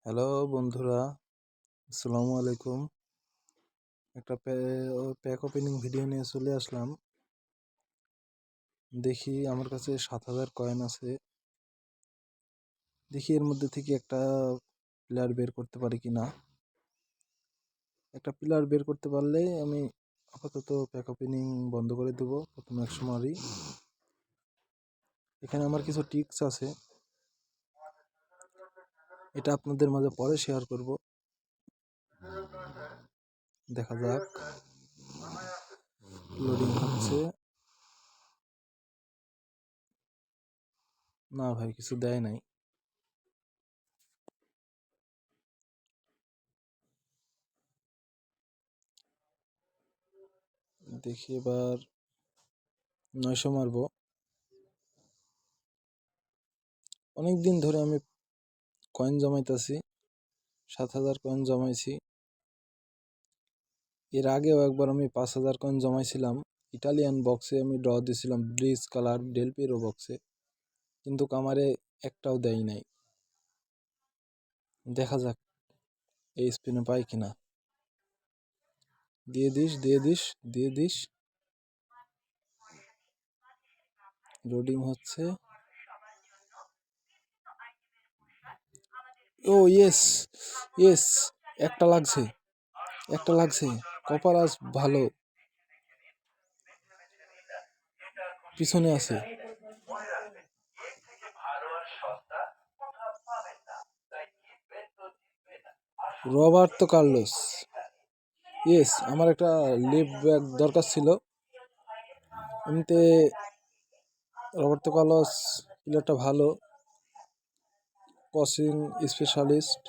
Hello বন্ধুরা, আসসালামু আলাইকুম। একটা প্যাক ওপেনিং ভিডিও নিয়ে চলে আসলাম। দেখি আমার কাছে 7,000 কয়েন আছে। দেখি এর মধ্যে থেকে একটা প্লেয়ার বের করতে পারি কিনা। একটা প্লেয়ার বের করতে পারলে আমি আপাতত প্যাক ওপেনিং বন্ধ করে দেবো প্রথম এক সময়ই। এখানে আমার কিছু টিপস আছে, এটা আপনাদের মাঝে পরে শেয়ার করব। দেখা যাক, লোডিং হচ্ছে। না ভাই, কিছু দেয় নাই। দেখি এবার 900 মারবো। অনেকদিন ধরে আমি কয়েন জমাইতেছি, 7,000 কয়েন জমাইছি। এর আগেও একবার আমি 5,000 কয়েন জমাইছিলাম। ইটালিয়ান বক্সে আমি ড্র দিয়েছিলাম, ব্রিজ কালার ডেল পিরো বক্সে, কিন্তু আমারে একটাও দেয় নাই। দেখা যাক এই স্পিনে পাই কিনা। দিয়ে দিস, দিয়ে দিস, দিয়ে দিস। লোডিং হচ্ছে। ও ইয়েস, ইয়েস, একটা লাগছে, একটা লাগছে। কপারাস ভালো, পিছনে আছে। Roberto Carlos, yes. আমার একটা লিফট ব্যাক দরকার ছিল। এমনিতে রবার্তো কার্লোস প্লেয়ারটা ভালো, ক্রসিং স্পেশালিস্ট।